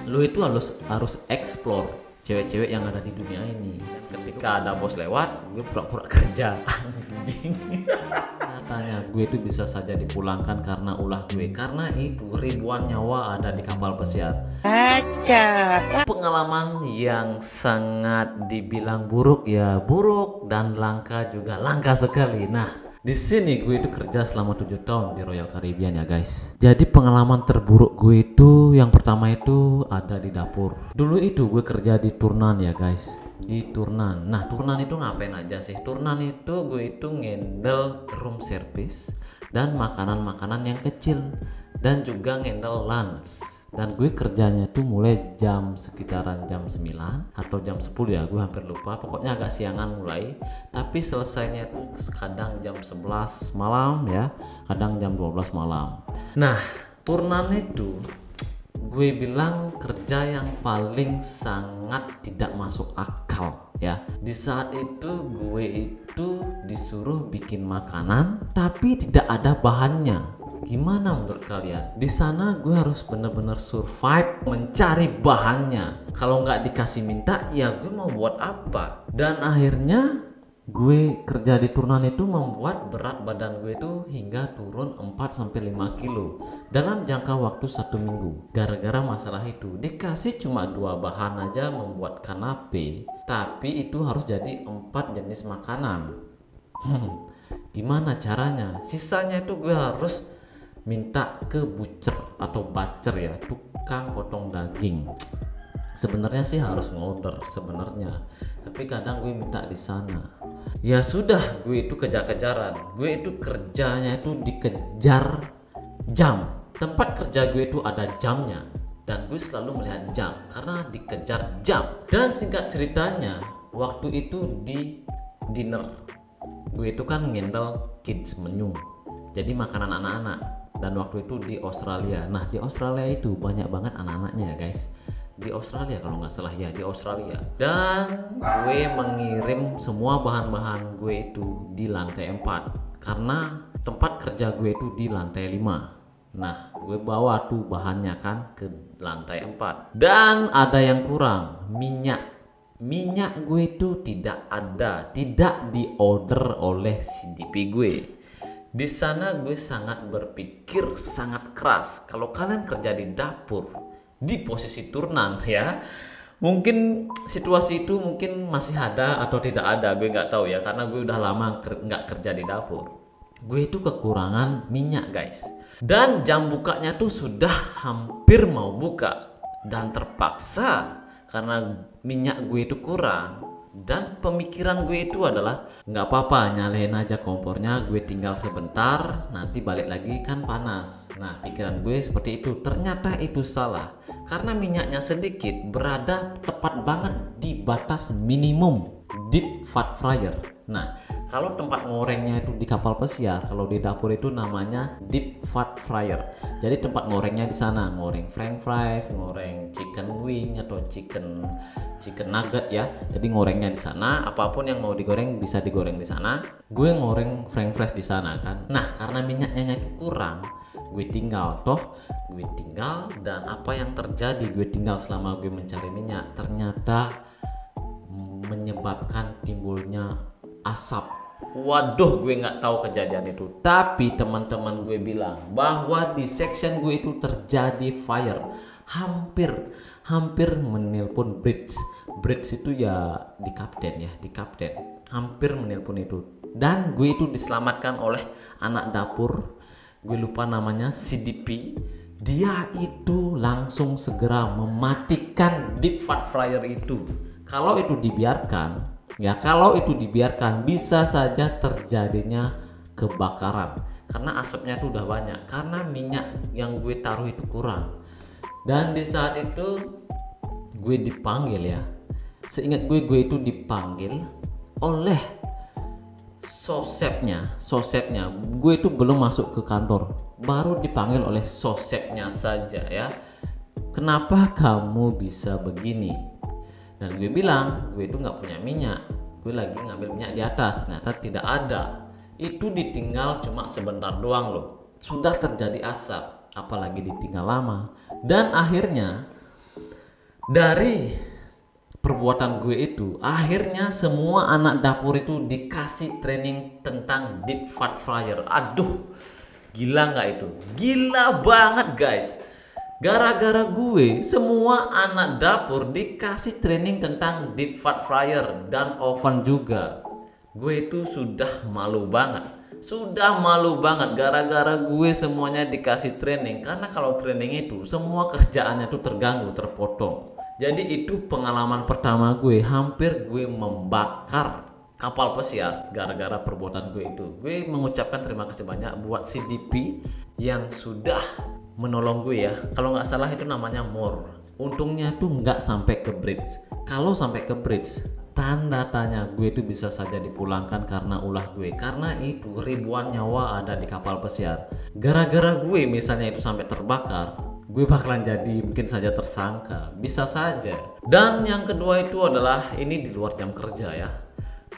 lu itu harus explore cewek-cewek yang ada di dunia ini. Dan ketika ada bos lewat, gue pura-pura kerja. Anjing. Katanya gue itu bisa saja dipulangkan karena ulah gue. Karena itu ribuan nyawa ada di kapal pesiar. Pengalaman yang sangat dibilang buruk ya buruk, dan langka juga langka sekali. Nah, di sini gue itu kerja selama 7 tahun di Royal Caribbean ya guys. Jadi pengalaman terburuk gue itu yang pertama itu ada di dapur. Dulu itu gue kerja di Turnan ya guys, di Turnan. Nah, Turnan itu ngapain aja sih? Turnan itu gue itu ngendel room service dan makanan-makanan yang kecil, dan juga ngendel lunch. Dan gue kerjanya tuh mulai sekitaran jam 9 atau jam 10 ya, gue hampir lupa, pokoknya agak siangan mulai, tapi selesainya tuh kadang jam 11 malam ya, kadang jam 12 malam. Nah, Turnan itu gue bilang kerja yang paling sangat tidak masuk akal ya. Di saat itu gue itu disuruh bikin makanan tapi tidak ada bahannya. Gimana menurut kalian? Di sana gue harus bener-bener survive mencari bahannya. Kalau nggak dikasih minta, ya gue mau buat apa? Dan akhirnya gue kerja di Turnan itu membuat berat badan gue itu hingga turun 4-5 kilo dalam jangka waktu 1 minggu. Gara-gara masalah itu, dikasih cuma 2 bahan aja membuat kanape, tapi itu harus jadi 4 jenis makanan. Gimana caranya? Sisanya itu gue harus minta ke butcher atau butcher ya, tukang potong daging. Sebenarnya sih harus ngorder sebenarnya, tapi kadang gue minta di sana. Ya sudah, gue itu kejar-kejaran. Gue itu kerjanya itu dikejar jam. Tempat kerja gue itu ada jamnya, dan gue selalu melihat jam karena dikejar jam. Dan singkat ceritanya, waktu itu di dinner, gue itu kan ngendel kids menu, jadi makanan anak-anak. Dan waktu itu di Australia. Nah, di Australia itu banyak banget anak-anaknya ya guys. Di Australia kalau nggak salah ya, di Australia. Dan gue mengirim semua bahan-bahan gue itu di lantai 4 karena tempat kerja gue itu di lantai 5. Nah, gue bawa tuh bahannya kan ke lantai 4. Dan ada yang kurang, minyak. Minyak gue itu tidak ada, tidak diorder oleh CDP gue. Di sana gue sangat berpikir sangat keras. Kalau kalian kerja di dapur di posisi Turnan ya, mungkin situasi itu mungkin masih ada atau tidak ada, gue nggak tahu ya, karena gue udah lama nggak kerja di dapur. Gue itu kekurangan minyak guys, dan jam bukanya tuh sudah hampir mau buka, dan terpaksa karena minyak gue itu kurang. Dan pemikiran gue itu adalah nggak apa-apa, nyalain aja kompornya, gue tinggal sebentar, nanti balik lagi kan panas. Nah, pikiran gue seperti itu. Ternyata itu salah, karena minyaknya sedikit, berada tepat banget di batas minimum deep fat fryer. Nah, kalau tempat ngorengnya itu di kapal pesiar, kalau di dapur itu namanya deep fat fryer. Jadi tempat ngorengnya di sana, ngoreng french fries, ngoreng chicken wing atau chicken nugget ya. Jadi ngorengnya di sana, apapun yang mau digoreng bisa digoreng di sana. Gue ngoreng french fries di sana kan. Nah, karena minyaknya itu kurang, gue tinggal dan apa yang terjadi, gue tinggal selama gue mencari minyak, ternyata menyebabkan timbulnya asap. Waduh, gue nggak tahu kejadian itu, tapi teman-teman gue bilang bahwa di section gue itu terjadi fire, hampir menelpon bridge itu ya, di kapten hampir menelpon itu. Dan gue itu diselamatkan oleh anak dapur, gue lupa namanya, CDP. Dia itu langsung segera mematikan deep fat fryer itu. Kalau itu dibiarkan bisa saja terjadinya kebakaran, karena asapnya itu udah banyak, karena minyak yang gue taruh itu kurang. Dan di saat itu gue dipanggil ya, seingat gue itu dipanggil oleh sosepnya. Gue itu belum masuk ke kantor, baru dipanggil oleh sosepnya saja ya. Kenapa kamu bisa begini? Dan gue bilang gue itu nggak punya minyak, gue lagi ngambil minyak di atas, ternyata tidak ada. Itu ditinggal cuma sebentar doang loh, sudah terjadi asap, apalagi ditinggal lama. Dan akhirnya Dari perbuatan gue itu, akhirnya semua anak dapur itu dikasih training tentang deep fat fryer. Aduh, gila nggak itu? Gila banget guys. Gara-gara gue, semua anak dapur dikasih training tentang deep fat fryer dan oven juga. Gue itu sudah malu banget. Sudah malu banget gara-gara gue semuanya dikasih training. Karena kalau training itu semua kerjaannya tuh terganggu, terpotong. Jadi itu pengalaman pertama gue, hampir gue membakar kapal pesiar gara-gara perbuatan gue itu. Gue mengucapkan terima kasih banyak buat CDP yang sudah menolong gue ya. Kalau nggak salah itu namanya More. Untungnya tuh nggak sampai ke bridge. Kalau sampai ke bridge, tanda tanya gue itu bisa saja dipulangkan karena ulah gue. Karena itu ribuan nyawa ada di kapal pesiar. Gara-gara gue misalnya itu sampai terbakar, gue bakalan jadi mungkin saja tersangka, bisa saja. Dan yang kedua itu adalah ini di luar jam kerja ya.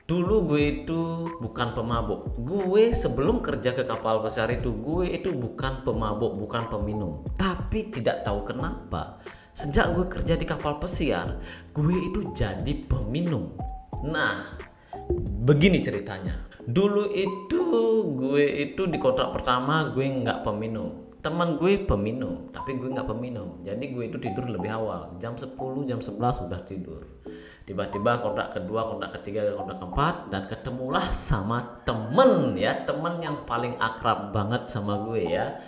Dulu gue itu bukan pemabuk. Gue sebelum kerja ke kapal pesiar itu, gue itu bukan pemabuk, bukan peminum. Tapi tidak tahu kenapa, sejak gue kerja di kapal pesiar, gue itu jadi peminum. Nah, begini ceritanya. Dulu itu gue itu di kontrak pertama gue nggak peminum. Teman gue peminum, tapi gue nggak peminum. Jadi gue itu tidur lebih awal, jam 10, jam 11 sudah tidur. Tiba-tiba kontrak kedua, kontrak ketiga, kontrak keempat, dan ketemulah sama temen ya, temen yang paling akrab banget sama gue ya.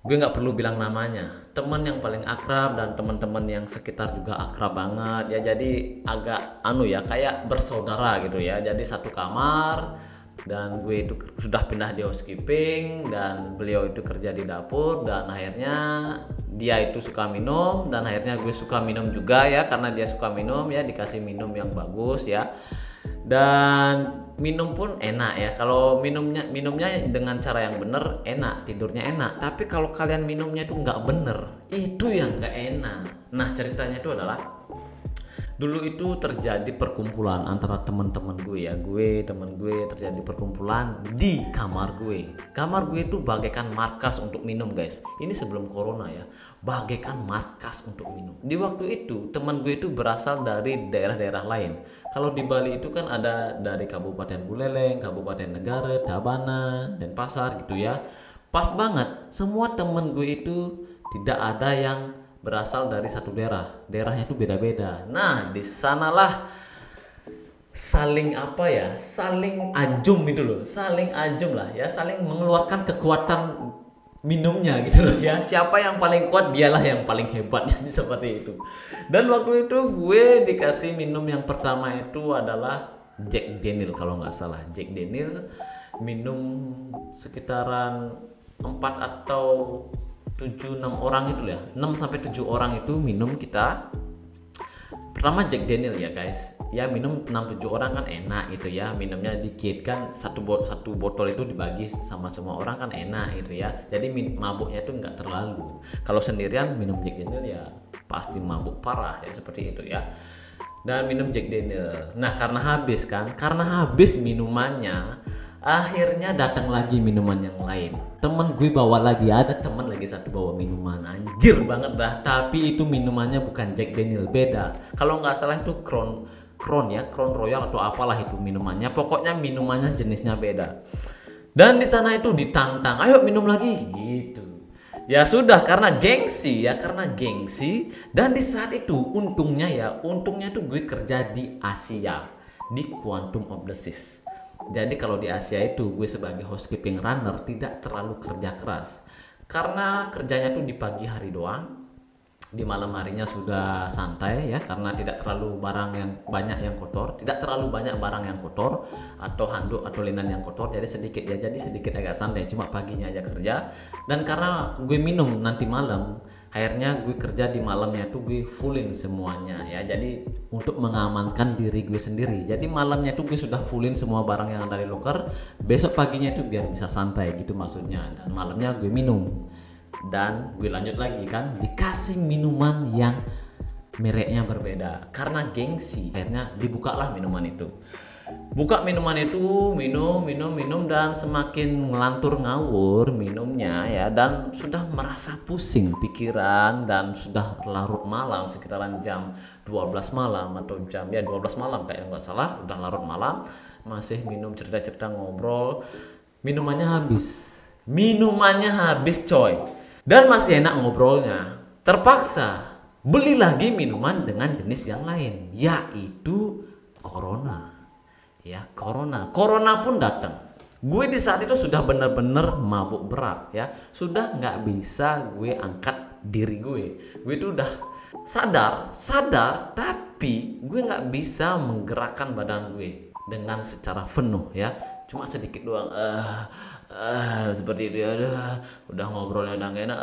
Gue nggak perlu bilang namanya, temen yang paling akrab dan teman-teman yang sekitar juga akrab banget ya. Jadi agak ya kayak bersaudara gitu ya. Jadi satu kamar. Dan gue itu sudah pindah di housekeeping dan beliau itu kerja di dapur, dan akhirnya dia itu suka minum dan akhirnya gue suka minum juga ya, karena dia suka minum ya, dikasih minum yang bagus ya. Dan minum pun enak ya. Kalau minumnya dengan cara yang bener enak, tidurnya enak. Tapi kalau kalian minumnya itu nggak bener, itu yang nggak enak. Nah ceritanya itu adalah dulu itu terjadi perkumpulan antara teman-teman gue ya. Temen gue terjadi perkumpulan di kamar gue. Kamar gue itu bagaikan markas untuk minum guys. Ini sebelum corona ya. Bagaikan markas untuk minum. Di waktu itu teman gue itu berasal dari daerah-daerah lain. Kalau di Bali itu kan ada dari Kabupaten Buleleng, Kabupaten Negara, Tabanan, Denpasar gitu ya. Pas banget, semua temen gue itu tidak ada yang berasal dari satu daerahnya itu beda-beda. Nah di sanalah saling saling ajum gitu loh, saling ajum lah ya, saling mengeluarkan kekuatan minumnya gitu loh ya. Siapa yang paling kuat dialah yang paling hebat. Jadi seperti itu. Dan waktu itu gue dikasih minum yang pertama itu adalah Jack Daniel kalau nggak salah. Jack Daniel minum sekitaran 4 atau 7-6 orang itu ya, 6-7 orang itu minum kita. Pertama Jack Daniel ya guys. Ya minum 6-7 orang kan enak gitu ya. Minumnya dikit kan, satu botol itu dibagi sama semua orang kan enak gitu ya. Jadi mabuknya itu nggak terlalu. Kalau sendirian minum Jack Daniel ya pasti mabuk parah ya, seperti itu ya. Dan minum Jack Daniel. Nah karena habis minumannya, akhirnya datang lagi minuman yang lain. Temen gue bawa lagi, ada temen lagi satu bawa minuman anjir banget dah. Tapi itu minumannya bukan Jack Daniel, beda. Kalau nggak salah itu Crown Royal atau apalah itu minumannya. Pokoknya minumannya jenisnya beda. Dan di sana itu ditantang, ayo minum lagi gitu. Ya sudah, karena gengsi. Dan di saat itu untungnya tuh gue kerja di Asia, di Quantum of the Seas. Jadi kalau di Asia itu gue sebagai housekeeping runner tidak terlalu kerja keras, karena kerjanya tuh di pagi hari doang. Di malam harinya sudah santai ya, karena tidak terlalu barang yang banyak yang kotor, tidak terlalu banyak barang yang kotor atau handuk atau linen yang kotor, jadi sedikit ya, jadi sedikit agak santai, cuma paginya aja kerja. Dan karena gue minum nanti malam, akhirnya gue kerja di malamnya tuh gue fullin semuanya ya, jadi untuk mengamankan diri gue sendiri. Jadi malamnya tuh gue sudah fullin semua barang yang ada di loker, besok paginya tuh biar bisa santai gitu maksudnya. Dan malamnya gue minum. Dan gue lanjut lagi kan, dikasih minuman yang mereknya berbeda. Karena gengsi, akhirnya dibukalah minuman itu. Buka minuman itu, minum dan semakin ngelantur ngawur minumnya ya, dan sudah merasa pusing pikiran dan sudah larut malam sekitaran jam 12 malam atau jam 12 malam kayak nggak salah, udah larut malam masih minum, cerita-cerita, ngobrol, minumannya habis coy, dan masih enak ngobrolnya. Terpaksa beli lagi minuman dengan jenis yang lain, yaitu Corona. Ya, Corona pun datang. Gue di saat itu sudah bener-bener mabuk berat ya, sudah nggak bisa gue angkat diri gue itu udah sadar tapi gue nggak bisa menggerakkan badan gue dengan secara penuh ya, cuma sedikit doang seperti itu ya. Udah ngobrolnya udah gak enak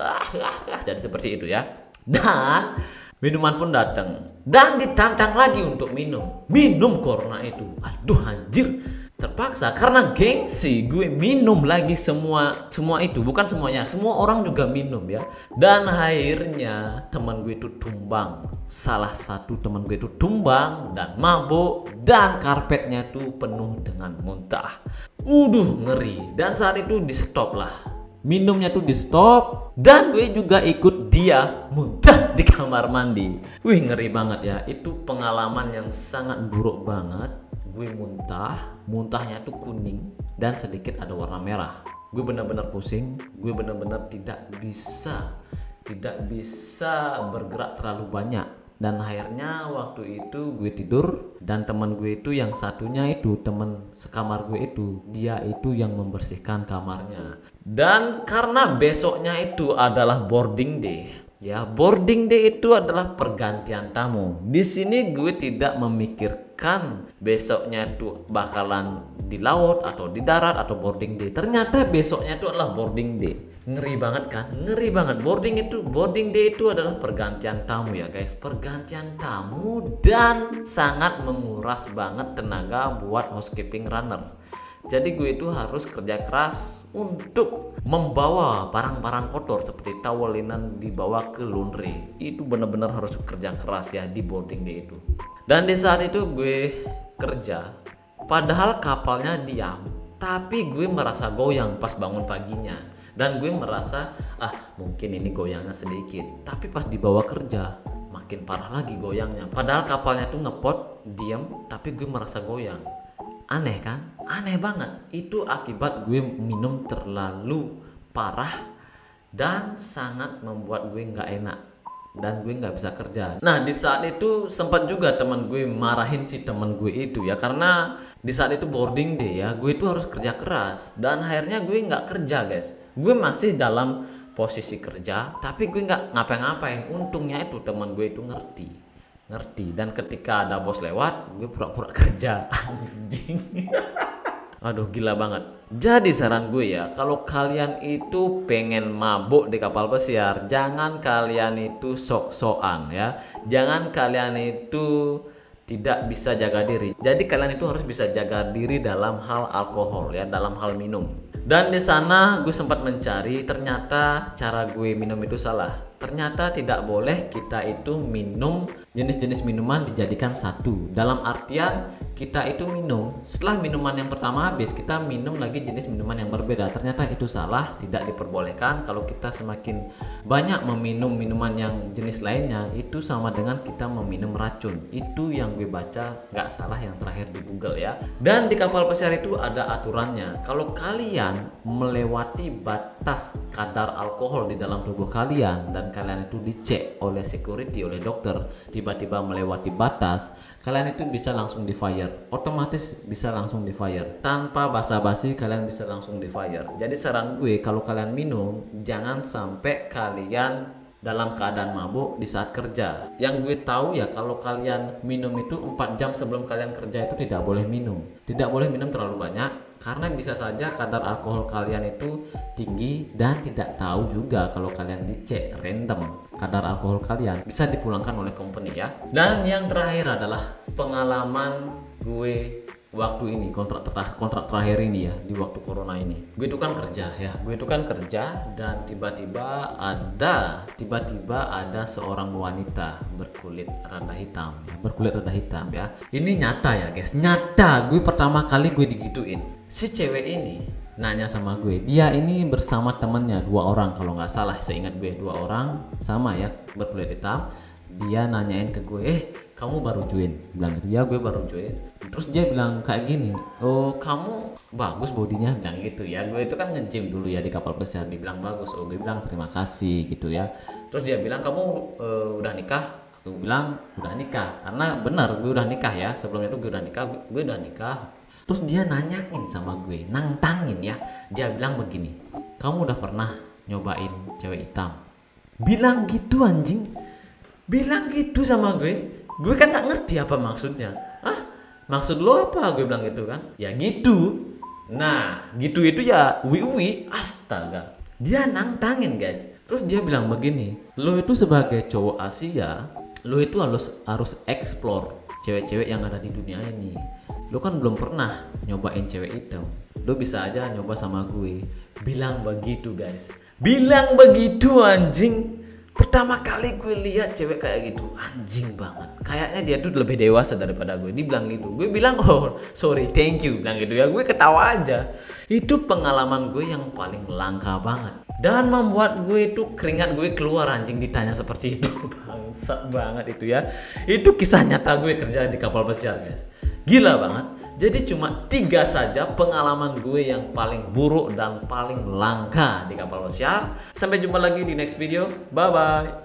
jadi seperti itu ya. Dan minuman pun datang dan ditantang lagi untuk minum Corona itu. Aduh anjir, terpaksa karena gengsi gue minum lagi semua itu, bukan semuanya, semua orang juga minum ya. Dan akhirnya teman gue itu tumbang, salah satu teman gue itu tumbang dan mabuk, dan karpetnya tuh penuh dengan muntah. Ngeri. Dan saat itu di stop lah, minumnya tuh di stop, dan gue juga ikut dia muntah di kamar mandi. Ngeri banget ya, itu pengalaman yang sangat buruk banget. Gue muntahnya tuh kuning dan sedikit ada warna merah. Gue benar-benar pusing, gue benar-benar tidak bisa bergerak terlalu banyak. Dan akhirnya waktu itu gue tidur, dan teman gue itu yang satunya itu teman sekamar gue itu, dia itu yang membersihkan kamarnya. Dan karena besoknya itu adalah boarding day ya, boarding day itu adalah pergantian tamu. Di sini gue tidak memikirkan besoknya itu bakalan di laut atau di darat atau boarding day. Ternyata besoknya itu adalah boarding day. Ngeri banget kan? Ngeri banget. Boarding day itu adalah pergantian tamu ya guys, pergantian tamu, dan sangat menguras banget tenaga buat housekeeping runner. Jadi gue itu harus kerja keras untuk membawa barang-barang kotor seperti towel, linen dibawa ke laundry. Itu benar-benar harus kerja keras ya di boarding day itu. Dan di saat itu gue kerja, padahal kapalnya diam, tapi gue merasa goyang pas bangun paginya. Dan gue merasa mungkin ini goyangnya sedikit, tapi pas dibawa kerja makin parah lagi goyangnya. Padahal kapalnya tuh ngepot diam, tapi gue merasa goyang. Aneh kan? Aneh banget. Itu akibat gue minum terlalu parah dan sangat membuat gue nggak enak, dan gue nggak bisa kerja. Nah di saat itu sempat juga teman gue marahin si teman gue itu ya, karena di saat itu boarding day ya, gue itu harus kerja keras, dan akhirnya gue nggak kerja guys. Gue masih dalam posisi kerja tapi gue nggak ngapa-ngapain. Untungnya itu teman gue itu ngerti, dan ketika ada bos lewat gue pura-pura kerja. Anjing. Aduh gila banget. Jadi saran gue ya, kalau kalian itu pengen mabuk di kapal pesiar, jangan kalian itu sok-sokan ya, jangan kalian itu tidak bisa jaga diri. Jadi kalian itu harus bisa jaga diri dalam hal alkohol ya, dalam hal minum. Dan di sana gue sempat mencari, ternyata cara gue minum itu salah. Ternyata tidak boleh kita itu minum jenis-jenis minuman dijadikan satu. Dalam artian kita itu minum, setelah minuman yang pertama habis, kita minum lagi jenis minuman yang berbeda. Ternyata itu salah, tidak diperbolehkan. Kalau kita semakin banyak meminum minuman yang jenis lainnya, itu sama dengan kita meminum racun. Itu yang gue baca, nggak salah yang terakhir di Google ya. Dan di kapal pesiar itu ada aturannya. Kalau kalian melewati batas kadar alkohol di dalam tubuh kalian, dan kalian itu dicek oleh security, oleh dokter, tiba-tiba melewati batas, kalian itu bisa langsung di fire, otomatis bisa langsung di fire tanpa basa-basi. Kalian bisa langsung di fire. Jadi saran gue, kalau kalian minum, jangan sampai kalian dalam keadaan mabuk di saat kerja. Yang gue tahu ya, kalau kalian minum itu 4 jam sebelum kalian kerja itu tidak boleh minum. Tidak boleh minum terlalu banyak, karena bisa saja kadar alkohol kalian itu tinggi, dan tidak tahu juga kalau kalian dicek random kadar alkohol kalian, bisa dipulangkan oleh company ya. Dan yang terakhir adalah pengalaman gue waktu ini kontrak terakhir ini ya, di waktu corona ini gue itu kan kerja ya, dan tiba-tiba ada seorang wanita berkulit rada hitam ya. Ini nyata ya guys, nyata. Gue pertama kali gue digituin. Si cewek ini nanya sama gue, dia ini bersama temennya 2 orang kalau nggak salah, seingat gue 2 orang sama ya, berkulit hitam. Dia nanyain ke gue, kamu baru join? Bilang gitu, ya gue baru join. Terus dia bilang kayak gini, oh kamu bagus bodinya, bilang gitu ya. Gue itu kan nge-gym dulu ya di kapal pesiar, dibilang bagus. Oh gue bilang terima kasih gitu ya. Terus dia bilang kamu udah nikah? Aku bilang udah nikah, karena benar gue udah nikah ya, sebelum itu gue udah nikah. Terus dia nanyain sama gue, nantangin ya. Dia bilang begini, kamu udah pernah nyobain cewek hitam? Bilang gitu anjing, bilang gitu sama gue kan nggak ngerti apa maksudnya. Maksud lo apa? Gue bilang gitu kan, ya gitu. Nah gitu itu ya wi astaga, dia nantangin guys. Terus dia bilang begini, lo itu sebagai cowok Asia, lo itu harus explore cewek-cewek yang ada di dunia ini. Lo kan belum pernah nyobain cewek hitam, lo bisa aja nyoba sama gue. Bilang begitu guys, bilang begitu anjing. Pertama kali gue lihat cewek kayak gitu, anjing banget. Kayaknya dia tuh lebih dewasa daripada gue. Dia bilang gitu, gue bilang oh sorry, thank you, bilang gitu ya. Gue ketawa aja. Itu pengalaman gue yang paling langka banget, dan membuat gue itu keringat gue keluar anjing ditanya seperti itu. Bangsat banget itu ya. Itu kisah nyata gue kerja di kapal pesiar guys, gila banget. Jadi cuma 3 saja pengalaman gue yang paling buruk dan paling langka di kapal pesiar. Sampai jumpa lagi di next video. Bye bye.